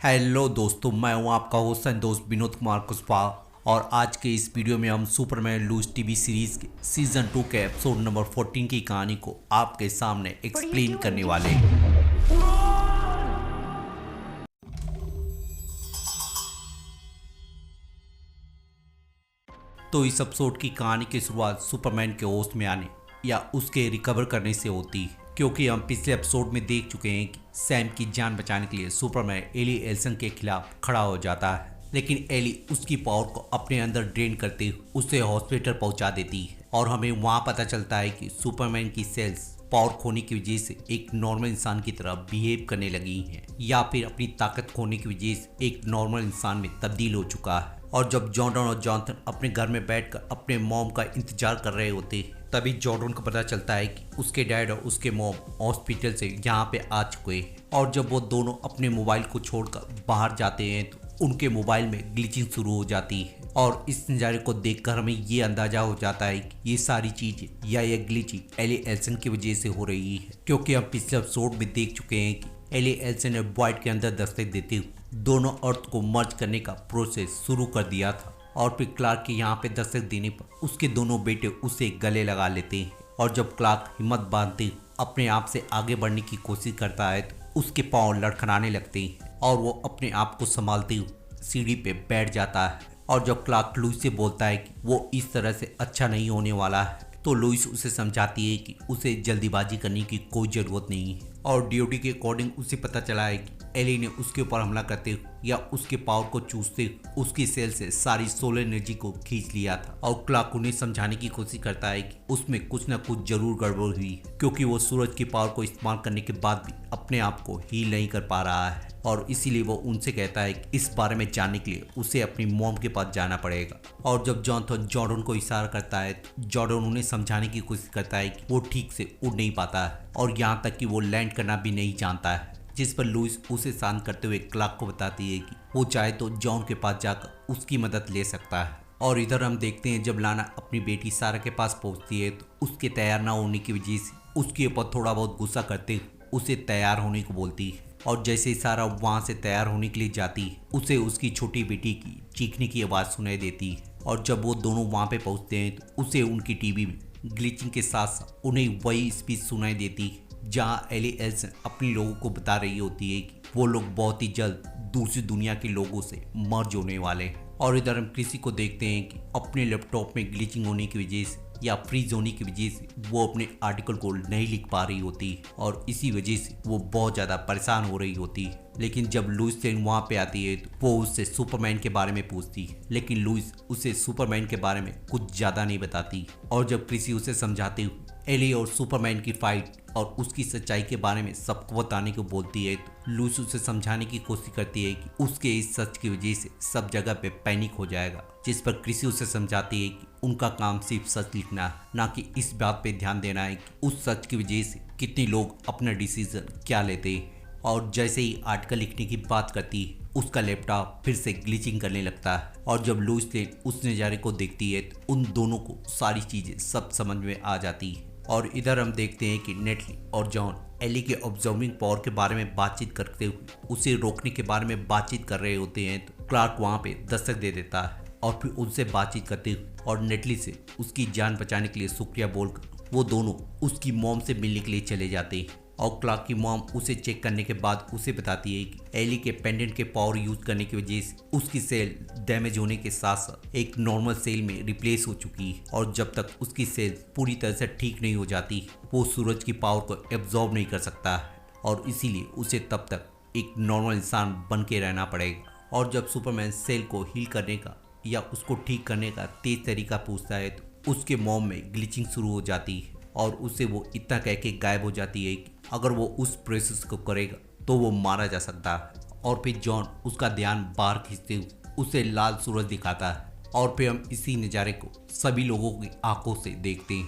Hello दोस्तों, मैं हूं आपका होस्ट एंड दोस्त विनोद कुमार कुशवाहा। और आज के इस वीडियो में हम सुपरमैन लूज टीवी सीरीज के सीजन 2 के एपिसोड नंबर 14 की कहानी को आपके सामने एक्सप्लेन करने वाले हैं। तो इस एपिसोड की कहानी की शुरुआत सुपरमैन के होश में आने या उसके रिकवर करने से होती है, क्योंकि हम पिछले एपिसोड में देख चुके हैं कि सैम की जान बचाने के लिए सुपरमैन एली एल्सन के खिलाफ खड़ा हो जाता है, लेकिन एली उसकी पावर को अपने अंदर ड्रेन करते हुए उसे हॉस्पिटल पहुंचा देती है। और हमें वहां पता चलता है कि सुपरमैन की सेल्स पावर खोने की वजह से एक नॉर्मल इंसान की तरह बिहेव करने लगी हैं, या फिर अपनी ताकत खोने की वजह से एक नॉर्मल इंसान में तब्दील हो चुका है। और जब जॉर्डन और जॉनसन अपने घर में बैठकर अपने मॉम का इंतजार कर रहे होते हैं, तभी जॉर्डन को पता चलता है कि उसके डैड और उसके मॉम हॉस्पिटल से यहाँ पे आ चुके हैं। और जब वो दोनों अपने मोबाइल को छोड़कर बाहर जाते हैं तो उनके मोबाइल में ग्लिचिंग शुरू हो जाती है। और इस नज़ारे को देखकर हमें ये अंदाजा हो जाता है कि ये सारी चीजें या ये ग्लिचिंग एली एल्सन की वजह से हो रही है, क्योंकि हम पिछले एपिसोड में देख चुके हैं कि एली एल्सन ने वॉइड के अंदर दस्तक देते हुए दोनों अर्थ को मर्ज करने का प्रोसेस शुरू कर दिया था। और फिर क्लार्क के यहाँ पे दस्तक देने पर उसके दोनों बेटे उसे गले लगा लेते हैं। और जब क्लार्क हिम्मत बांधते अपने आप से आगे बढ़ने की कोशिश करता है तो उसके पांव लड़खड़ाने लगते हैं और वो अपने आप को संभालते हुए सीढ़ी पे बैठ जाता है। और जब क्लार्क लुइस से बोलता है कि वो इस तरह से अच्छा नहीं होने वाला है, तो लुइस उसे समझाती है कि उसे जल्दीबाजी करने की कोई ज़रूरत नहीं है। और डीओडी के अकॉर्डिंग उसे पता चला है कि एली ने उसके ऊपर हमला करते हुए या उसके पावर को चूसते उसकी सेल से सारी सोलर एनर्जी को खींच लिया था। और क्लार्क उन्हें समझाने की कोशिश करता है कि उसमें कुछ न कुछ जरूर गड़बड़ हुई, क्योंकि वो सूरज की पावर को इस्तेमाल करने के बाद भी अपने आप को हील नहीं कर पा रहा है। और इसीलिए वो उनसे कहता है कि इस बारे में जानने के लिए उसे अपनी मॉम के पास जाना पड़ेगा। और जब जॉनसन जॉर्डन को इशारा करता है तो जॉर्डन उन्हें समझाने की कोशिश करता है कि वो ठीक से उड़ नहीं पाता है और यहाँ तक कि वो लैंड करना भी नहीं जानता है, जिस पर लुइस उसे शांत करते हुए क्लार्क को बताती है कि वो चाहे तो जॉन के पास जाकर उसकी मदद ले सकता है। और इधर हम देखते हैं जब लाना अपनी बेटी सारा के पास पहुंचती है तो उसके तैयार ना होने की वजह से उसके ऊपर थोड़ा बहुत गुस्सा करते हुए उसे तैयार होने को बोलती है। और जैसे ही सारा वहाँ से तैयार होने के लिए जाती है, उसे उसकी छोटी बेटी की चीखने की आवाज़ सुनाई देती है। और जब वो दोनों वहाँ पे पहुँचते हैं तो उसे उनकी टीवी में ग्लिचिंग के साथ साथ उन्हें वही स्पीच सुनाई देती है जहाँ एली एल्सन अपने लोगों को बता रही होती है कि वो लोग बहुत ही जल्द दूसरी दुनिया के लोगों से मर्ज होने वाले हैं। और इधर हम किसी को देखते हैं कि अपने लैपटॉप में ग्लिचिंग होने की वजह से या फ्रीज होने की वजह से वो अपने आर्टिकल को नहीं लिख पा रही होती है और इसी वजह से वो बहुत ज़्यादा परेशान हो रही होती है। लेकिन जब लुइस लेन वहाँ पे आती है तो वो उससे सुपरमैन के बारे में पूछती है, लेकिन लुइस उसे सुपरमैन के बारे में कुछ ज़्यादा नहीं बताती। और जब क्रिसी उसे समझाते हुए एली और सुपरमैन की फाइट और उसकी सच्चाई के बारे में सबको बताने को बोलती है तो लुइस उसे समझाने की कोशिश करती है कि उसके इस सच की वजह से सब जगह पे पैनिक हो जाएगा, जिस पर क्रिसी उसे समझाती है कि उनका काम सिर्फ सच लिखना है, ना कि इस बात पे ध्यान देना है कि उस सच की वजह से कितने लोग अपना डिसीजन क्या लेते हैं। और जैसे ही आर्टिकल लिखने की बात करती है उसका लैपटॉप फिर से ग्लिचिंग करने लगता है। और जब लुइस लेन उस नज़ारे को देखती है तो उन दोनों को सारी चीज़ें सब समझ में आ जाती है। और इधर हम देखते हैं कि नेटली और जॉन एली के ऑब्जर्विंग पावर के बारे में बातचीत करते हुए उसे रोकने के बारे में बातचीत कर रहे होते हैं तो क्लार्क वहाँ पे दस्तक दे देता है और फिर उनसे बातचीत करते हुए और नेटली से उसकी जान बचाने के लिए शुक्रिया बोलकर वो दोनों उसकी मॉम से मिलने के लिए चले जाते हैं। और क्लार्क की मॉम उसे चेक करने के बाद उसे बताती है कि एली के पेंडेंट के पावर यूज करने की वजह से उसकी सेल डैमेज होने के साथ साथ एक नॉर्मल सेल में रिप्लेस हो चुकी है और जब तक उसकी सेल पूरी तरह से ठीक नहीं हो जाती वो सूरज की पावर को एब्जॉर्ब नहीं कर सकता है और इसीलिए उसे तब तक एक नॉर्मल इंसान बन के रहना पड़ेगा। और जब सुपरमैन सेल को हील करने का या उसको ठीक करने का तेज तरीका पूछता है तो उसके मॉम में ग्लिचिंग शुरू हो जाती है और उससे वो इतना कह के गायब हो जाती है कि अगर वो उस प्रोसेस को करेगा तो वो मारा जा सकता है। और फिर जॉन उसका ध्यान बाहर खींचते हुए उसे लाल सूरज दिखाता है और फिर हम इसी नज़ारे को सभी लोगों की आंखों से देखते हैं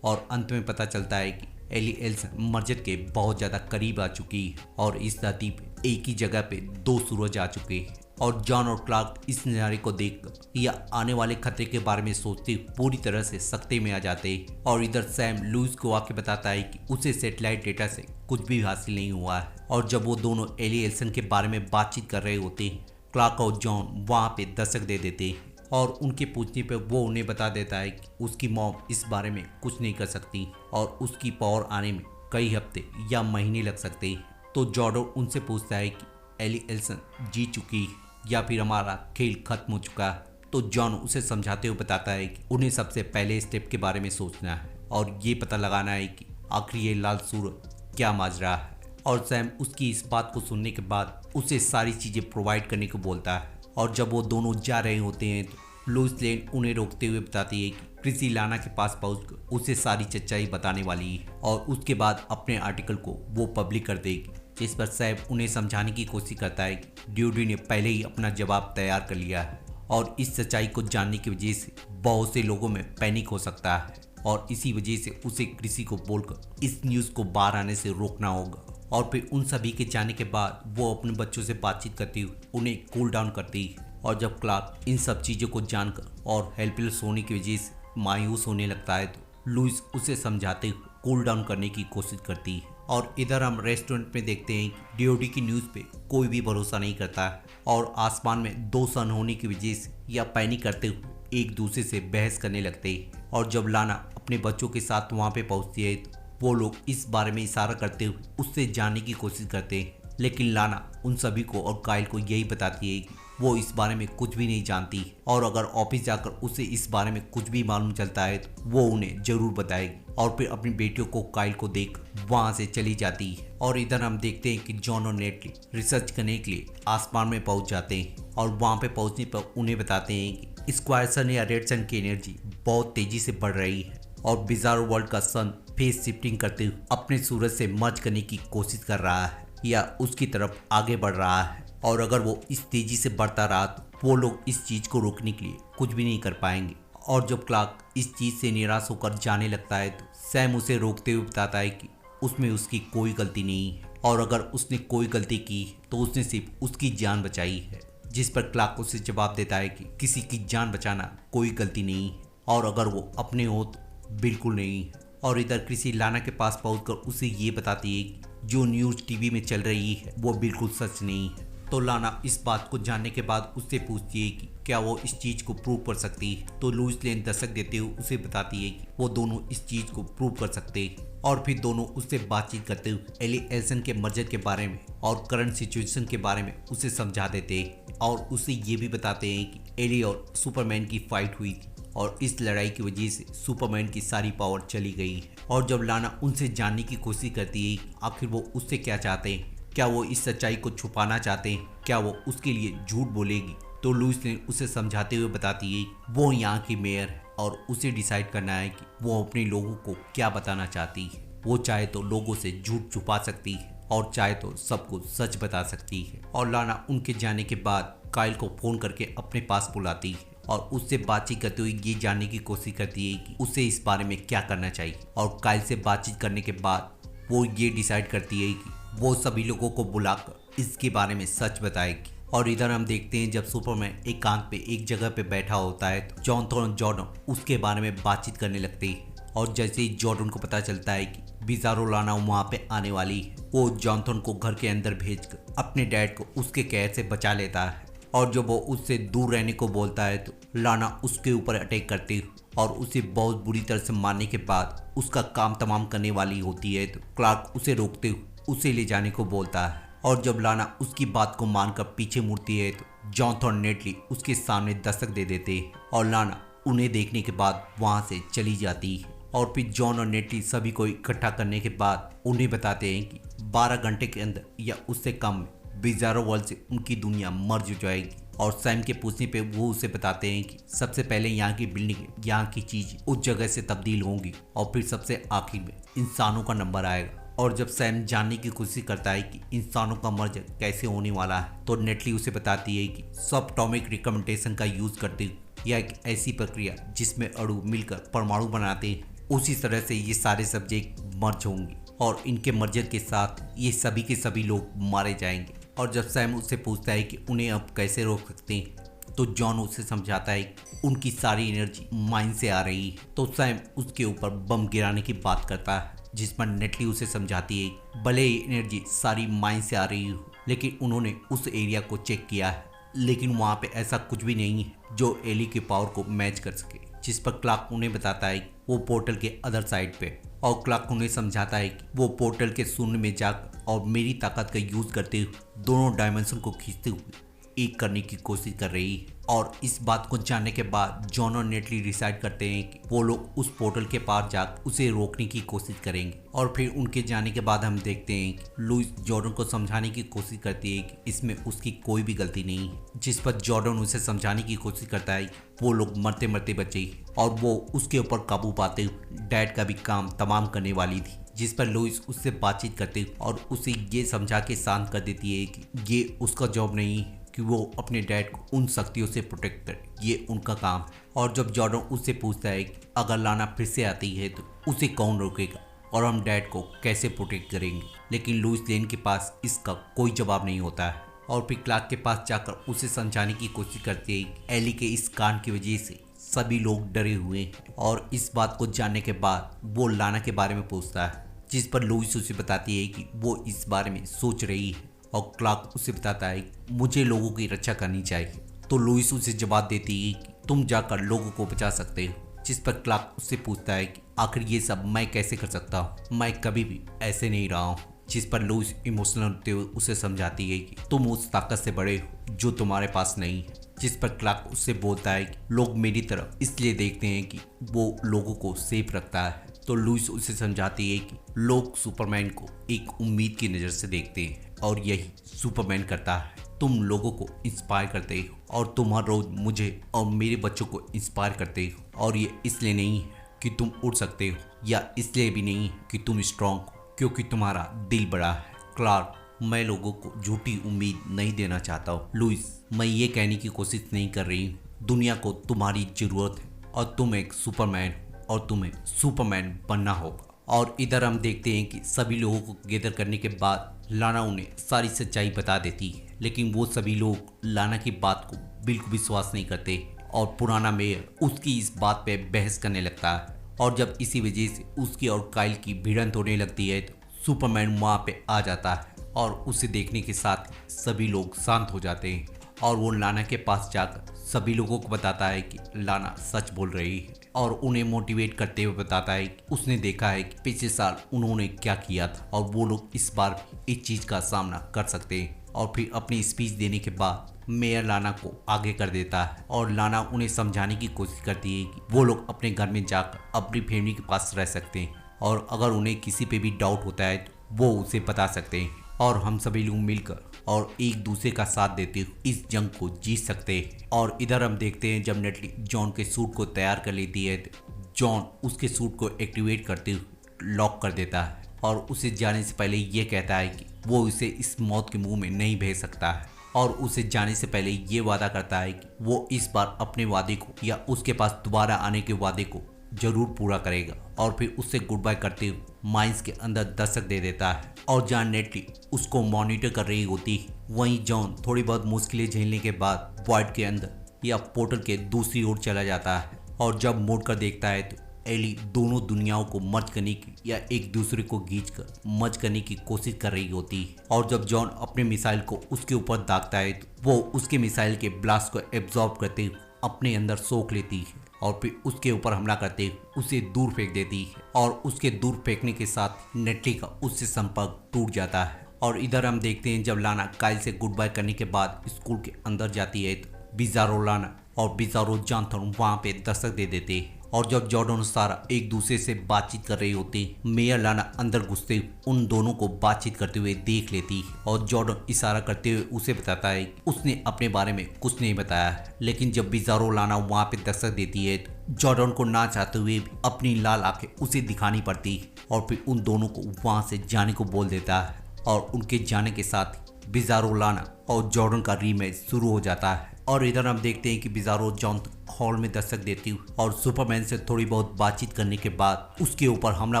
और अंत में पता चलता है कि एली एल्सन मस्जिद के बहुत ज़्यादा करीब आ चुकी है और इस धरती पे एक ही जगह पे दो सूरज आ चुके हैं और जॉन और क्लार्क इस नज़ारे को देखकर या आने वाले खतरे के बारे में सोचते पूरी तरह से सख्ते में आ जाते और इधर सैम लुइस को आके बताता है कि उसे सैटेलाइट डेटा से कुछ भी हासिल नहीं हुआ है। और जब वो दोनों एली एल्सन के बारे में बातचीत कर रहे होते हैं, क्लार्क और जॉन वहाँ पे दस्तक दे देते हैं और उनके पूछने पर वो उन्हें बता देता है कि उसकी मॉम इस बारे में कुछ नहीं कर सकती और उसकी पावर आने में कई हफ्ते या महीने लग सकते हैं। तो जॉर्डन उनसे पूछता है कि एली एल्सन जीत चुकी या फिर हमारा खेल खत्म हो चुका है। तो जॉन उसे समझाते हुए बताता है कि उन्हें सबसे पहले स्टेप के बारे में सोचना है और ये पता लगाना है कि आखिर ये लाल सूरज क्या माजरा है। और सैम उसकी इस बात को सुनने के बाद उसे सारी चीज़ें प्रोवाइड करने को बोलता है। और जब वो दोनों जा रहे होते हैं तो लुइस लेन उन्हें रोकते हुए बताती है कि क्रिसी लाना के पास पहुंचकर उसे सारी सच्चाई बताने वाली है और उसके बाद अपने आर्टिकल को वो पब्लिक कर देगी, जिस पर सैम उन्हें समझाने की कोशिश करता है कि ड्यूडी ने पहले ही अपना जवाब तैयार कर लिया है और इस सच्चाई को जानने की वजह से बहुत से लोगों में पैनिक हो सकता है और इसी वजह से उसे क्रिसी को बोलकर इस न्यूज़ को बाहर आने से रोकना होगा। और फिर उन सभी के जाने के बाद वो अपने बच्चों से बातचीत करती हुई उन्हें कूल डाउन करती है। और जब क्लार्क इन सब चीज़ों को जानकर और हेल्पलेस होने की वजह से मायूस होने लगता है तो लुइस उसे समझाते हुए कूल डाउन करने की कोशिश करती है। और इधर हम रेस्टोरेंट में देखते हैं कि डीओडी की न्यूज़ पे कोई भी भरोसा नहीं करता है और आसमान में दो सन होने की वजह से या पैनिक करते हुए एक दूसरे से बहस करने लगते हैं। और जब लाना अपने बच्चों के साथ वहाँ पे पहुँचती है तो वो लोग इस बारे में इशारा करते हुए उससे जानने की कोशिश करते हैं, लेकिन लाना उन सभी को और काइल को यही बताती है कि वो इस बारे में कुछ भी नहीं जानती और अगर ऑफिस जाकर उसे इस बारे में कुछ भी मालूम चलता है तो वो उन्हें जरूर बताएगी। और फिर अपनी बेटियों को काइल को देख वहाँ से चली जाती है। और इधर हम देखते हैं कि जॉन और नेटली रिसर्च करने के लिए आसमान में पहुँच जाते हैं और वहाँ पे पहुँचने पर उन्हें बताते हैं कि स्क्वायर सन या रेड सन की एनर्जी बहुत तेजी से बढ़ रही है और बिजारो वर्ल्ड का सन फेस शिफ्टिंग करते हुए अपने सूरज से मर्ज करने की कोशिश कर रहा है या उसकी तरफ आगे बढ़ रहा है। और अगर वो इस तेजी से बढ़ता रहा तो वो लोग इस चीज़ को रोकने के लिए कुछ भी नहीं कर पाएंगे। और जब क्लार्क इस चीज़ से निराश होकर जाने लगता है तो सैम उसे रोकते हुए बताता है कि उसमें उसकी कोई गलती नहीं है और अगर उसने कोई गलती की तो उसने सिर्फ उसकी जान बचाई है। जिस पर क्लार्क उसे जवाब देता है कि किसी की जान बचाना कोई गलती नहीं है और अगर वो अपने हो तो बिल्कुल नहीं है। और इधर क्रिसी लाना के पास पहुंचकर उसे ये बताती है कि जो न्यूज़ टीवी में चल रही है वो बिल्कुल सच नहीं है। तो लाना इस बात को जानने के बाद उससे पूछती है कि क्या वो इस चीज़ को प्रूव कर सकती है। तो लुइस लेन दस्तक देते हुए उसे बताती है कि वो दोनों इस चीज़ को प्रूव कर सकते हैं। और फिर दोनों उससे बातचीत करते हुए एली एल्सन के मर्जर के बारे में और करंट सिचुएशन के बारे में उसे समझा देते हैं और उसे ये भी बताते हैं कि एली और सुपरमैन की फाइट हुई थी और इस लड़ाई की वजह से सुपरमैन की सारी पावर चली गई है। और जब लाना उनसे जानने की कोशिश करती है कि आखिर वो उससे क्या चाहते हैं, क्या वो इस सच्चाई को छुपाना चाहते हैं, क्या वो उसके लिए झूठ बोलेगी, तो लुइस लेन उसे समझाते हुए बताती है वो यहाँ की मेयर है और उसे डिसाइड करना है कि वो अपने लोगों को क्या बताना चाहती है। वो चाहे तो लोगों से झूठ छुपा सकती है और चाहे तो सबको सच बता सकती है। और लाना उनके जाने के बाद काइल को फोन करके अपने पास बुलाती है और उससे बातचीत करते हुए ये जानने की कोशिश करती है कि उसे इस बारे में क्या करना चाहिए। और काइल से बातचीत करने के बाद वो ये डिसाइड करती है कि वो सभी लोगों को बुलाकर इसके बारे में सच बताएगी। और इधर हम देखते हैं जब सुपरमैन एकांत पे एक जगह पे बैठा होता है तो जॉर्डन उसके बारे में बातचीत करने लगते हैं। और जैसे ही जॉर्डन को पता चलता है कि बिजारो लाना वहाँ पे आने वाली है, वो जॉनथन को घर के अंदर भेजकर अपने डैड को उसके कहर से बचा लेता है। और जब वो उससे दूर रहने को बोलता है तो लाना उसके ऊपर अटैक करती है और उसे बहुत बुरी तरह से मारने के बाद उसका काम तमाम करने वाली होती है तो क्लार्क उसे रोकते हुए उसे ले जाने को बोलता है। और जब लाना उसकी बात को मानकर पीछे मुड़ती है तो जॉनथन और नेटली उसके सामने दस्तक दे देते हैं और लाना उन्हें देखने के बाद वहाँ से चली जाती है। और फिर जॉन और नेटली सभी को इकट्ठा करने के बाद उन्हें बताते हैं कि 12 घंटे के अंदर या उससे कम में बिजारो वर्ल्ड से उनकी दुनिया मर्ज हो जाएगी। और सैम के पूछने पे वो उसे बताते हैं कि सबसे पहले यहाँ की बिल्डिंग, यहाँ की चीज़ उस जगह से तब्दील होंगी और फिर सबसे आखिर में इंसानों का नंबर आएगा। और जब सैम जानने की कोशिश करता है कि इंसानों का मर्ज कैसे होने वाला है तो नेटली उसे बताती है कि सब एटॉमिक रिकमेंडेशन का यूज़ करते हुए यह एक ऐसी प्रक्रिया जिसमें अणु मिलकर परमाणु बनाते हैं, उसी तरह से ये सारे सब्जेक्ट मर्ज होंगे और इनके मर्जर के साथ ये सभी के सभी लोग मारे जाएंगे। और जब सैम उससे पूछता है कि उन्हें अब कैसे रोक सकते हैं, तो जॉन उसे समझाता है कि उनकी सारी एनर्जी माइन से आ रही है। तो सैम उसके ऊपर बम गिराने की बात करता है, जिस पर नेटली उसे समझाती है भले ही एनर्जी सारी माइन से आ रही हो, लेकिन उन्होंने उस एरिया को चेक किया है, लेकिन वहाँ पे ऐसा कुछ भी नहीं है जो एली के पावर को मैच कर सके। जिस पर क्लार्क उन्हें बताता है वो पोर्टल के अदर साइड पे, और क्लार्क उन्हें समझाता है कि वो पोर्टल के शून्य में जाकर और मेरी ताकत का यूज करते हुए दोनों डायमेंशन को खींचते हुए एक करने की कोशिश कर रही है। और इस बात को जानने के बाद जॉन और नेटली डिसाइड करते हैं कि वो लोग उस पोर्टल के पार जाकर उसे रोकने की कोशिश करेंगे। और फिर उनके जाने के बाद हम देखते हैं कि लुइस जॉर्डन को समझाने की कोशिश करती है कि इसमें उसकी कोई भी गलती नहीं है, जिस पर जॉर्डन उसे समझाने की कोशिश करता है वो लोग मरते मरते बचे और वो उसके ऊपर काबू पाते हुए डैड का भी काम तमाम करने वाली थी। जिस पर लुइस उससे बातचीत करते और उसे ये समझा के शांत कर देती है कि ये उसका जॉब नहीं है कि वो अपने डैड को उन शक्तियों से प्रोटेक्ट करे, ये उनका काम है। और जब जॉर्डन उससे पूछता है कि अगर लाना फिर से आती है तो उसे कौन रोकेगा और हम डैड को कैसे प्रोटेक्ट करेंगे, लेकिन लुइस लेन के पास इसका कोई जवाब नहीं होता है। और फिर क्लार्क के पास जाकर उसे समझाने की कोशिश करती है कि एली के इस कांड की वजह से सभी लोग डरे हुए हैं। और इस बात को जानने के बाद वो लाना के बारे में पूछता है, जिस पर लुइस उसे बताती है कि वो इस बारे में सोच रही है। और क्लार्क उसे बताता है मुझे लोगों की रक्षा करनी चाहिए। तो लुइस उसे जवाब देती है कि तुम जाकर लोगों को बचा सकते हो। जिस पर क्लार्क उससे पूछता है कि आखिर ये सब मैं कैसे कर सकता हूँ, मैं कभी भी ऐसे नहीं रहा हूँ। जिस पर लुइस इमोशनल होते हुए उसे समझाती है कि तुम उस ताकत से बड़े हो जो तुम्हारे पास नहीं है। जिस पर क्लार्क उससे बोलता है कि लोग मेरी तरफ इसलिए देखते हैं कि वो लोगों को सेफ रखता है। तो लुइस उसे समझाती है कि लोग सुपरमैन को एक उम्मीद की नज़र से देखते हैं और यही सुपरमैन करता है। तुम लोगों को इंस्पायर करते हो और तुम हर रोज मुझे और मेरे बच्चों को इंस्पायर करते हो, और ये इसलिए नहीं है कि तुम उड़ सकते हो या इसलिए भी नहीं है कि तुम स्ट्रांग हो क्योंकि तुम्हारा दिल बड़ा है। क्लार्क, मैं लोगों को झूठी उम्मीद नहीं देना चाहता हूँ। लुइस, मैं ये कहने की कोशिश नहीं कर रही हूँ, दुनिया को तुम्हारी ज़रूरत है और तुम एक सुपरमैन हो और तुम्हें सुपरमैन बनना होगा। और इधर हम देखते हैं कि सभी लोगों को गैदर करने के बाद लाना उन्हें सारी सच्चाई बता देती है, लेकिन वो सभी लोग लाना की बात को बिल्कुल विश्वास नहीं करते और पुराना मेयर उसकी इस बात पे बहस करने लगता है। और जब इसी वजह से उसकी और काइल की भिड़ंत होने लगती है तो सुपरमैन वहाँ पे आ जाता है और उसे देखने के साथ सभी लोग शांत हो जाते हैं। और वो लाना के पास जाकर सभी लोगों को बताता है कि लाना सच बोल रही है और उन्हें मोटिवेट करते हुए बताता है कि उसने देखा है कि पिछले साल उन्होंने क्या किया था और वो लोग इस बार भी इस चीज़ का सामना कर सकते हैं। और फिर अपनी स्पीच देने के बाद मेयर लाना को आगे कर देता है और लाना उन्हें समझाने की कोशिश करती है कि वो लोग अपने घर में जाकर अपनी फैमिली के पास रह सकते हैं और अगर उन्हें किसी पे भी डाउट होता है तो वो उसे बता सकते हैं और हम सभी लोग मिलकर और एक दूसरे का साथ देते हुए इस जंग को जीत सकते हैं। और इधर हम देखते हैं जब नेटली जॉन के सूट को तैयार कर लेती है तो जॉन उसके सूट को एक्टिवेट करते हुए लॉक कर देता है और उसे जाने से पहले ये कहता है कि वो उसे इस मौत के मुंह में नहीं भेज सकता है और उसे जाने से पहले ये वादा करता है कि वो इस बार अपने वादे को या उसके पास दोबारा आने के वादे को जरूर पूरा करेगा। और फिर उससे गुड बाय करते हुए माइंस के अंदर दस्तक दे देता है और जहाँ नेटली उसको मॉनिटर कर रही होती है वहीं जॉन थोड़ी बहुत मुश्किलें झेलने के बाद वॉइड के अंदर या पोर्टल के दूसरी ओर चला जाता है और जब मुड़ कर देखता है तो एली दोनों दुनियाओं को मर्ज करने की या एक दूसरे को खींचकर मर्ज करने की कोशिश कर रही होती है। और जब जॉन अपने मिसाइल को उसके ऊपर दागता है तो वो उसके मिसाइल के ब्लास्ट को एब्जॉर्ब करते हुए अपने अंदर सोख लेती है और फिर उसके ऊपर हमला करते हुए उसे दूर फेंक देती है और उसके दूर फेंकने के साथ नेटली का उससे संपर्क टूट जाता है। और इधर हम देखते हैं जब लाना काइल से गुड बाय करने के बाद स्कूल के अंदर जाती है तो बिजारो लाना और बिजारो जॉनथन वहाँ पे दस्तक दे देते हैं और जब जॉर्डन और सारा एक दूसरे से बातचीत कर रही होती मेयर लाना अंदर घुसते हुए उन दोनों को बातचीत करते हुए देख लेती है और जॉर्डन इशारा करते हुए उसे बताता है कि उसने अपने बारे में कुछ नहीं बताया है। लेकिन जब बिजारो लाना वहाँ पे दस्तक देती है तो जॉर्डन को ना चाहते हुए भी अपनी लाल आंखें उसे दिखानी पड़ती है और फिर उन दोनों को वहाँ से जाने को बोल देता है और उनके जाने के साथ बिजारो लाना और जॉर्डन का रीमैच शुरू हो जाता है। और इधर हम देखते हैं कि बिजारो जॉन हॉल में दस्तक देती हुई और सुपरमैन से थोड़ी बहुत बातचीत करने के बाद उसके ऊपर हमला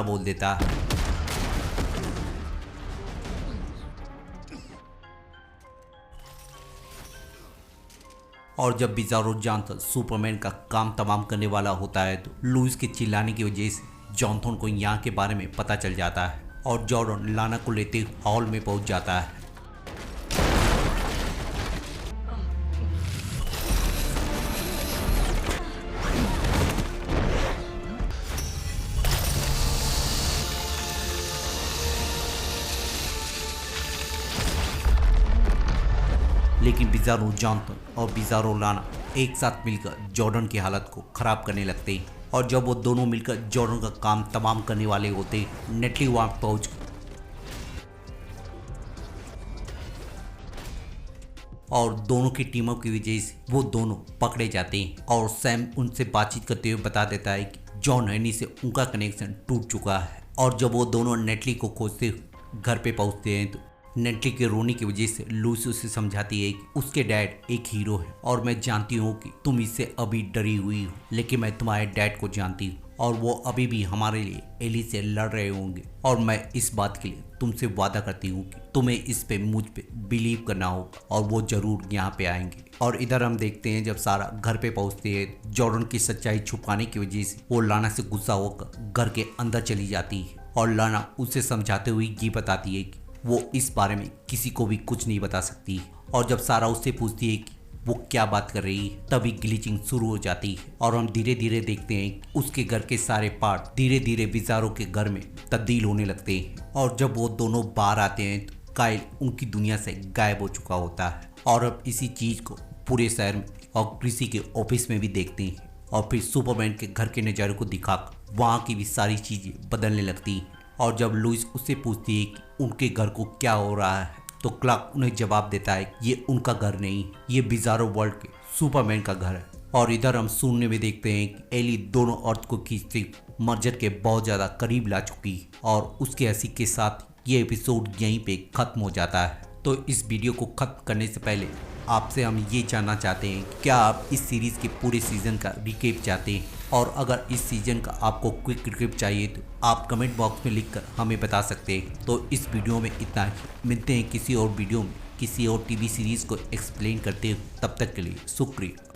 बोल देता है। और जब बिजारो जॉनथन सुपरमैन का काम तमाम करने वाला होता है तो लुइस के चिल्लाने की वजह से जॉनथन को यहाँ के बारे में पता चल जाता है और जॉर्डन लाना को लेते हॉल में पहुंच जाता है। लेकिन बिजारो जॉनथन और बिजारो लाना एक साथ मिलकर जॉर्डन की हालत को खराब करने लगते हैं और जब वो दोनों मिलकर जॉर्डन का काम तमाम करने वाले होते नेटली वहां पहुंच और दोनों की टीमों की वजह से वो दोनों पकड़े जाते हैं और सैम उनसे बातचीत करते हुए बता देता है कि जॉन हेनी से उनका कनेक्शन टूट चुका है। और जब वो दोनों नेटली को खोजते हुए घर पे पहुंचते हैं तो नेटली के रोने की वजह से लुइस उसे समझाती है कि उसके डैड एक हीरो है और मैं जानती हूँ कि तुम इससे अभी डरी हुई हो, लेकिन मैं तुम्हारे डैड को जानती हूँ और वो अभी भी हमारे लिए एली से लड़ रहे होंगे और मैं इस बात के लिए तुमसे वादा करती हूँ कि तुम्हें इस पे मुझ पे बिलीव करना होगा और वो जरूर यहाँ पे आएंगे। और इधर हम देखते हैं जब सारा घर पे पहुंचती है जॉर्डन की सच्चाई छुपाने की वजह से वो लाना से गुस्सा होकर घर के अंदर चली जाती है और लाना उसे समझाते हुए ये बताती है कि वो इस बारे में किसी को भी कुछ नहीं बता सकती। और जब सारा उससे पूछती है कि वो क्या बात कर रही है तभी ग्लिचिंग शुरू हो जाती है और हम धीरे धीरे देखते हैं कि उसके घर के सारे पार्ट धीरे धीरे बिजारो के घर में तब्दील होने लगते हैं। और जब वो दोनों बाहर आते हैं तो काइल उनकी दुनिया से गायब हो चुका होता है और अब इसी चीज को पूरे शहर में और कृषि के ऑफिस में भी देखते हैं और फिर सुपरमैन के घर के नज़ारे को दिखाकर वहाँ की भी सारी चीजें बदलने लगती हैं। और जब लुइस उससे पूछती है कि उनके घर को क्या हो रहा है तो क्लार्क उन्हें जवाब देता है ये उनका घर नहीं, ये बिजारो वर्ल्ड के सुपरमैन का घर है। और इधर हम सुनने में देखते हैं कि एली दोनों अर्थ को खींचते मर्जर के बहुत ज़्यादा करीब ला चुकी है और उसके हंसी के साथ ये एपिसोड यहीं पे ख़त्म हो जाता है। तो इस वीडियो को ख़त्म करने से पहले आपसे हम ये जानना चाहते हैं कि क्या आप इस सीरीज़ के पूरे सीज़न का रिकेप चाहते हैं और अगर इस सीज़न का आपको क्विक रिकेप चाहिए तो आप कमेंट बॉक्स में लिखकर हमें बता सकते हैं। तो इस वीडियो में इतना ही, मिलते हैं किसी और वीडियो में किसी और टीवी सीरीज़ को एक्सप्लेन करते हुए, तब तक के लिए शुक्रिया।